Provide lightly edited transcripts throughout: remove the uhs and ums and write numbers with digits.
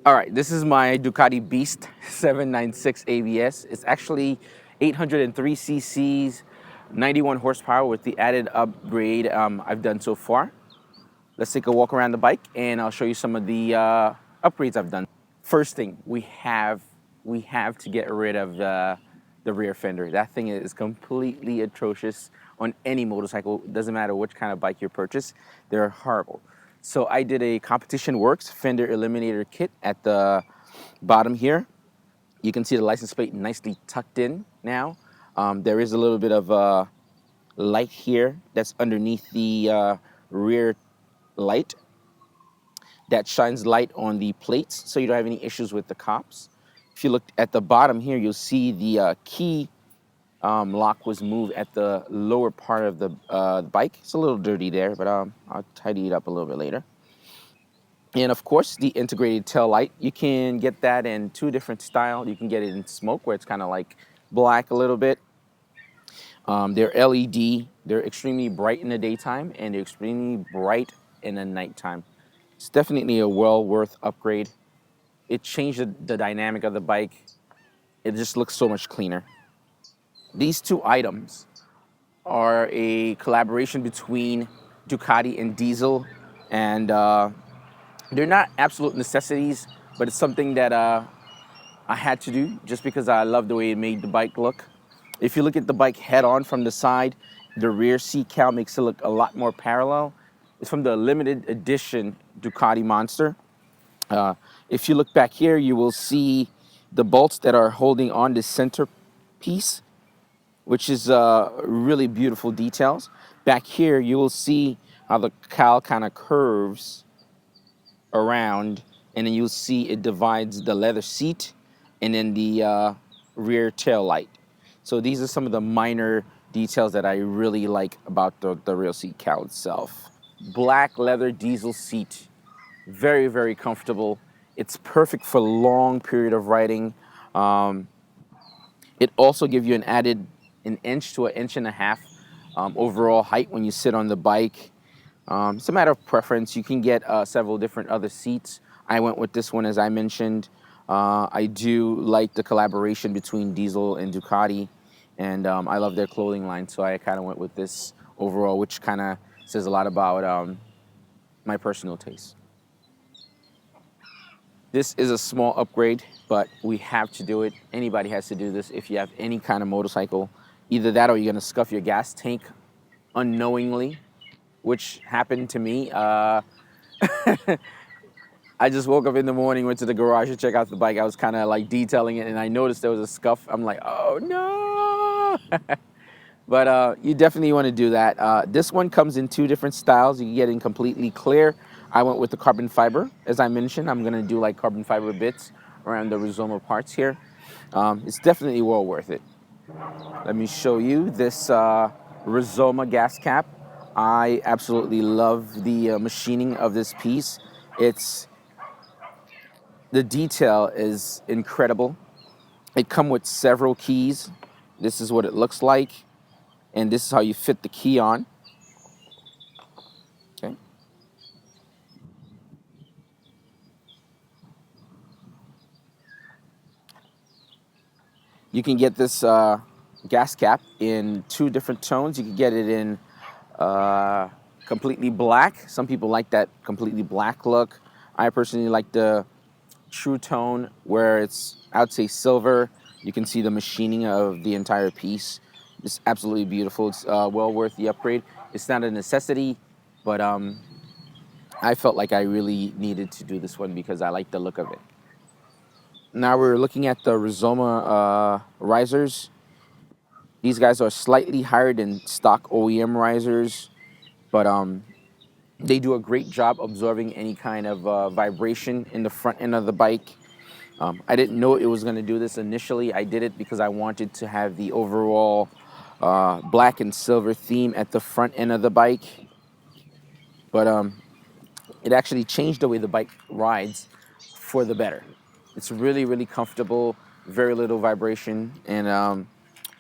All right, this is my Ducati Beast 796 ABS. It's actually 803 cc's, 91 horsepower with the added upgrade I've done so far. Let's take a walk around the bike and I'll show you some of the upgrades I've done. First thing, we have to get rid of the rear fender. That thing is completely atrocious on any motorcycle. It doesn't matter which kind of bike you purchase, they're horrible. So I did a Competition Werkes fender eliminator kit at the bottom here. You can see the license plate nicely tucked in now. There is a little bit of light here that's underneath the rear light that shines light on the plates, so you don't have any issues with the cops. If you look at the bottom here, you'll see the key lock was moved at the lower part of the bike. It's a little dirty there, but I'll tidy it up a little bit later. And of course, the integrated tail light. You can get that in two different styles. You can get it in smoke, where it's kind of like black a little bit. They're LED. They're extremely bright in the daytime, and they're extremely bright in the nighttime. It's definitely a well worth upgrade. It changed the dynamic of the bike. It just looks so much cleaner. These two items are a collaboration between Ducati and Diesel, and they're not absolute necessities, but it's something that I had to do just because I love the way it made the bike look. If you look at the bike head on from the side, the rear seat cowl makes it look a lot more parallel. It's from the limited edition Ducati Monster. If you look back here, you will see the bolts that are holding on the center piece, which is really beautiful details. Back here, you will see how the cowl kind of curves around, and then you'll see it divides the leather seat and then the rear tail light. So these are some of the minor details that I really like about the rear seat cowl itself. Black leather diesel seat, very, very comfortable. It's perfect for long period of riding. It also gives you an inch to an inch and a half overall height when you sit on the bike. It's a matter of preference. You can get several different other seats. I went with this one, as I mentioned. I do like the collaboration between Diesel and Ducati, and I love their clothing line, so I kind of went with this overall, which kind of says a lot about my personal taste. This is a small upgrade, but we have to do it. Anybody has to do this if you have any kind of motorcycle. Either that or you're gonna scuff your gas tank unknowingly, which happened to me. I just woke up in the morning, went to the garage to check out the bike. I was kind of like detailing it, and I noticed there was a scuff. I'm like, oh no! But you definitely want to do that. This one comes in two different styles. You can get it in completely clear. I went with the carbon fiber. As I mentioned, I'm going to do like carbon fiber bits around the Rizoma parts here. It's definitely well worth it. Let me show you this Rizoma gas cap. I absolutely love the machining of this piece. The detail is incredible. It comes with several keys. This is what it looks like, and this is how you fit the key on. Okay. You can get this gas cap in two different tones. You can get it in completely black. Some people like that completely black look. I personally like the true tone where it's, I would say, silver. You can see the machining of the entire piece. It's absolutely beautiful. It's well worth the upgrade. It's not a necessity, but I felt like I really needed to do this one because I like the look of it. Now we're looking at the Rizoma risers. These guys are slightly higher than stock OEM risers, but they do a great job absorbing any kind of vibration in the front end of the bike. I didn't know it was going to do this initially. I did it because I wanted to have the overall black and silver theme at the front end of the bike. But it actually changed the way the bike rides for the better. It's really, really comfortable, very little vibration, and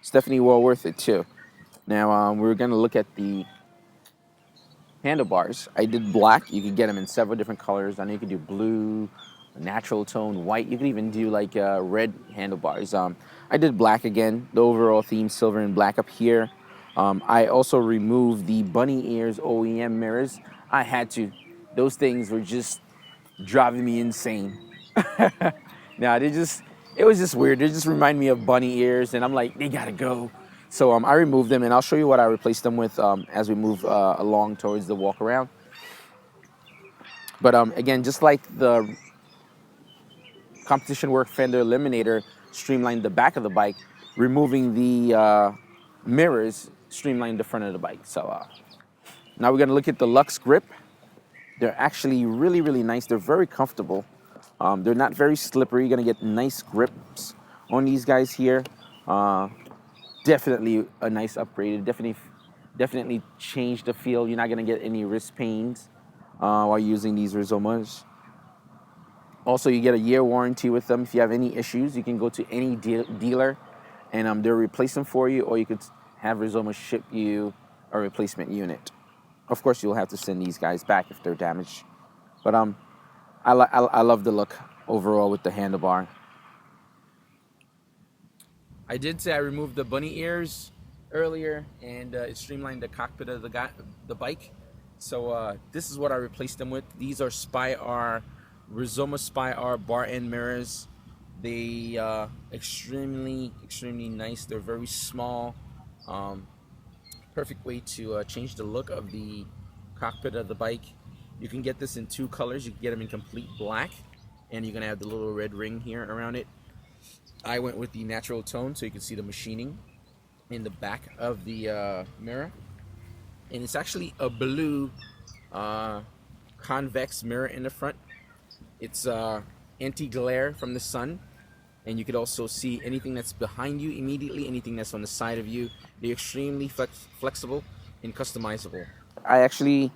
it's definitely well worth it too. Now, we're going to look at the handlebars. I did black. You could get them in several different colors. I know you could do blue, natural tone, white. You could even do like red handlebars. I did black again, the overall theme, silver and black up here. I also removed the bunny ears OEM mirrors. I had to. Those things were just driving me insane. Now, it was just weird. They just remind me of bunny ears, and I'm like, they gotta go. So I removed them, and I'll show you what I replaced them with as we move along towards the walk around. But again, just like the competition work fender eliminator streamlined the back of the bike, removing the mirrors streamlined the front of the bike. So now we're gonna look at the Lux grip. They're actually really, really nice. They're very comfortable. They're not very slippery. You're gonna get nice grips on these guys here. Definitely a nice upgrade. Definitely changed the feel. You're not gonna get any wrist pains while using these Rizomas. Also, you get a year warranty with them. If you have any issues, you can go to any dealer and they'll replace them for you, or you could have Rizoma ship you a replacement unit. Of course, you'll have to send these guys back if they're damaged. But I love the look overall with the handlebar. I did say I removed the bunny ears earlier, and it streamlined the cockpit of the bike. So this is what I replaced them with. These are Spy R, Rizoma Spy R bar end mirrors. They extremely nice. They're very small. Perfect way to change the look of the cockpit of the bike. You can get this in two colors. You can get them in complete black, and you're gonna have the little red ring here around it. I went with the natural tone so you can see the machining in the back of the mirror. And it's actually a blue convex mirror in the front. It's anti-glare from the sun. And you could also see anything that's behind you immediately, anything that's on the side of you. They're extremely flexible and customizable. I actually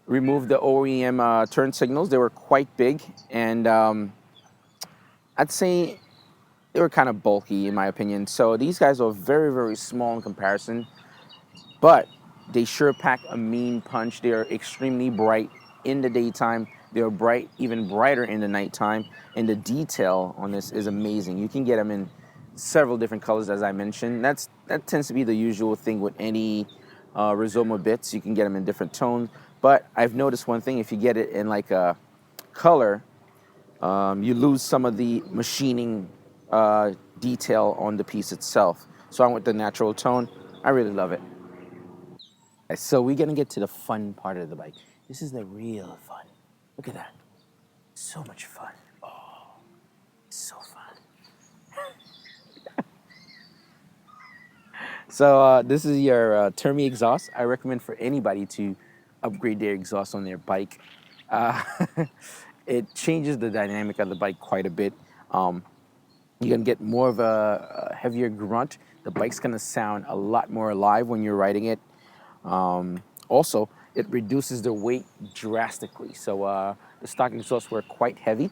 removed the OEM turn signals. They were quite big, and I'd say they were kind of bulky in my opinion. So these guys are very, very small in comparison, but they sure pack a mean punch. They are extremely bright in the daytime. They're bright, even brighter in the nighttime. And the detail on this is amazing. You can get them in several different colors, as I mentioned. That tends to be the usual thing with any Rizoma bits. You can get them in different tones. But I've noticed one thing: if you get it in like a color, you lose some of the machining detail on the piece itself. So I went with the natural tone. I really love it. So we're gonna get to the fun part of the bike. This is the real fun. Look at that. So much fun. Oh, so fun. So this is your Termi exhaust. I recommend for anybody to upgrade their exhaust on their bike. It changes the dynamic of the bike quite a bit. You're gonna get more of a heavier grunt. The bike's gonna sound a lot more alive when you're riding it. Also, it reduces the weight drastically. So the stock exhausts were quite heavy.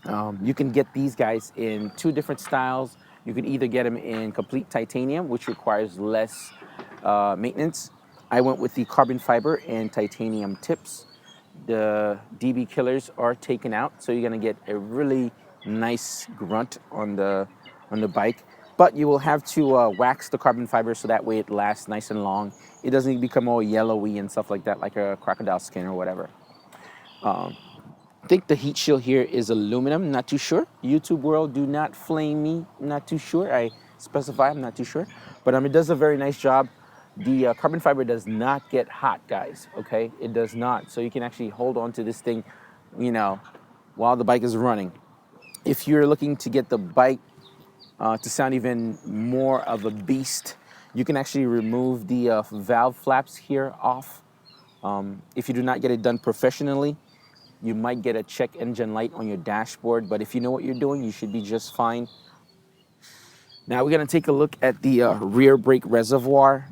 You can get these guys in two different styles. You can either get them in complete titanium, which requires less maintenance. I went with the carbon fiber and titanium tips. The DB killers are taken out, so you're gonna get a really nice grunt on the bike. But you will have to wax the carbon fiber so that way it lasts nice and long. It doesn't become all yellowy and stuff like that, like a crocodile skin or whatever. I think the heat shield here is aluminum, not too sure. YouTube world, do not flame me, not too sure. I specify, I'm not too sure. But it does a very nice job. The carbon fiber does not get hot, guys, okay? It does not. So you can actually hold on to this thing, you know, while the bike is running. If you're looking to get the bike to sound even more of a beast, you can actually remove the valve flaps here off. If you do not get it done professionally, You might get a check engine light on your dashboard, but if you know what you're doing, you should be just fine. Now we're gonna take a look at the rear brake reservoir.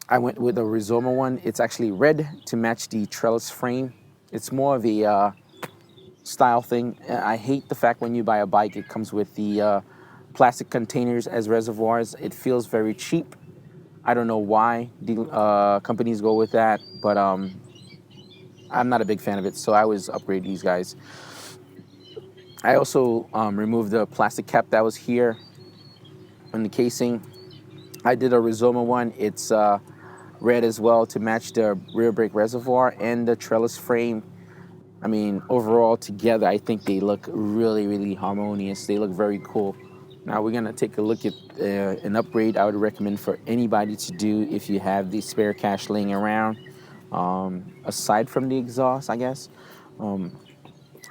I went with a Rizoma one. It's actually red to match the trellis frame. It's more of a style thing. I hate the fact when you buy a bike, it comes with the plastic containers as reservoirs. It feels very cheap. I don't know why the companies go with that, but I'm not a big fan of it, so I always upgrade these guys. I also removed the plastic cap that was here on the casing. I did a Rizoma one. It's red as well to match the rear brake reservoir and the trellis frame. I mean, overall together, I think they look really, really harmonious. They look very cool. Now we're gonna take a look at an upgrade I would recommend for anybody to do if you have the spare cash laying around. Aside from the exhaust, I guess,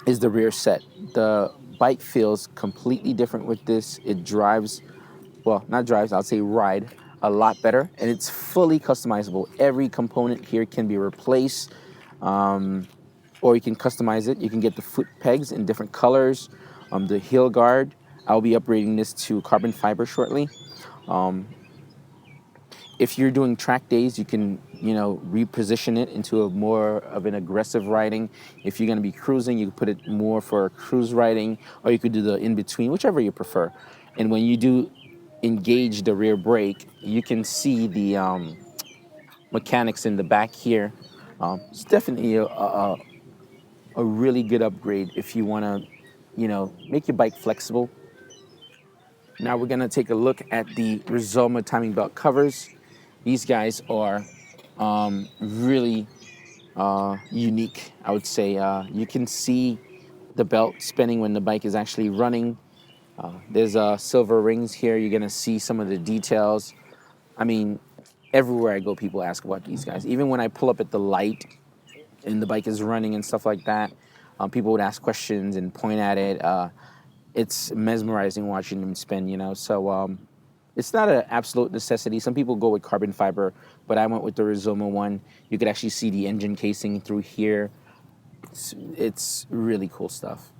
is the rear set. The bike feels completely different with this. It drives, well, not drives, I'll say ride a lot better, and it's fully customizable. Every component here can be replaced, or you can customize it. You can get the foot pegs in different colors, the heel guard. I'll be upgrading this to carbon fiber shortly. If you're doing track days, you can, reposition it into a more of an aggressive riding. If you're gonna be cruising, you can put it more for cruise riding, or you could do the in-between, whichever you prefer. And when you do engage the rear brake, you can see the mechanics in the back here. It's definitely a really good upgrade if you wanna, make your bike flexible. Now we're gonna take a look at the Rizoma timing belt covers. These guys are really unique, I would say. You can see the belt spinning when the bike is actually running. There's silver rings here. You're gonna see some of the details. I mean, everywhere I go, people ask about these guys. Even when I pull up at the light and the bike is running and stuff like that, people would ask questions and point at it. It's mesmerizing watching them spin, So it's not an absolute necessity. Some people go with carbon fiber, but I went with the Rizoma one. You could actually see the engine casing through here. It's really cool stuff.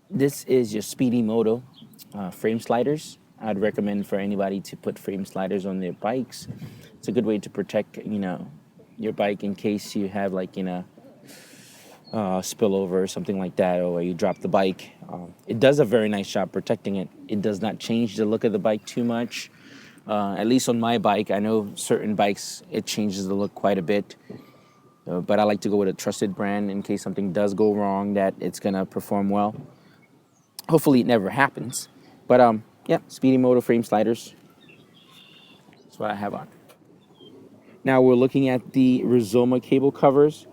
This is your Speedy Moto frame sliders. I'd recommend for anybody to put frame sliders on their bikes. It's a good way to protect, your bike in case you have spillover or something like that, or you drop the bike. It does a very nice job protecting it. It does not change the look of the bike too much. At least on my bike, I know certain bikes, it changes the look quite a bit. But I like to go with a trusted brand in case something does go wrong, that it's gonna perform well. Hopefully it never happens. But yeah, Speedy Moto frame sliders. That's what I have on. Now we're looking at the Rizoma cable covers.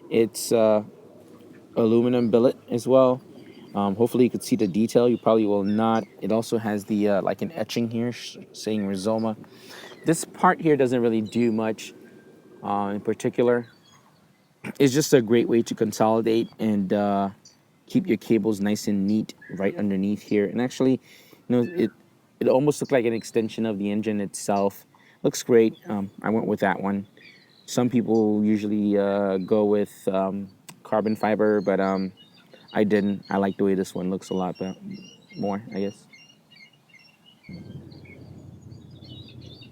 It's aluminum billet as well. Hopefully you could see the detail. You probably will not. It also has the like an etching here saying Rizoma. This part here doesn't really do much in particular. It's just a great way to consolidate and keep your cables nice and neat right underneath here. And actually, it almost looked like an extension of the engine itself. Looks great. I went with that one. Some people usually go with carbon fiber, but I didn't. I like the way this one looks a lot more, I guess.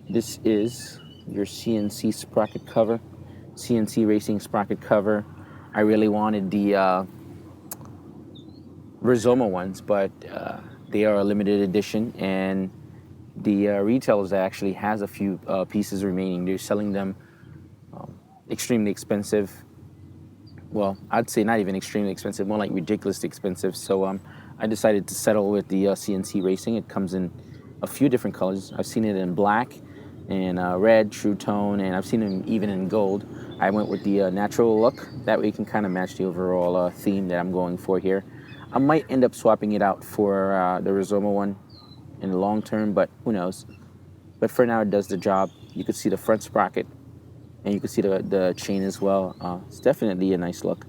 This is your CNC sprocket cover, CNC Racing sprocket cover. I really wanted the Rizoma ones, but they are a limited edition, and the retailers actually has a few pieces remaining. They're selling them extremely expensive. Well, I'd say not even extremely expensive, more like ridiculously expensive. So I decided to settle with the CNC Racing. It comes in a few different colors. I've seen it in black and red, true tone, and I've seen it even in gold. I went with the natural look. That way you can kind of match the overall theme that I'm going for here. I might end up swapping it out for the Rizoma one in the long term, but who knows. But for now, it does the job. You can see the front sprocket, and you can see the chain as well. It's definitely a nice look.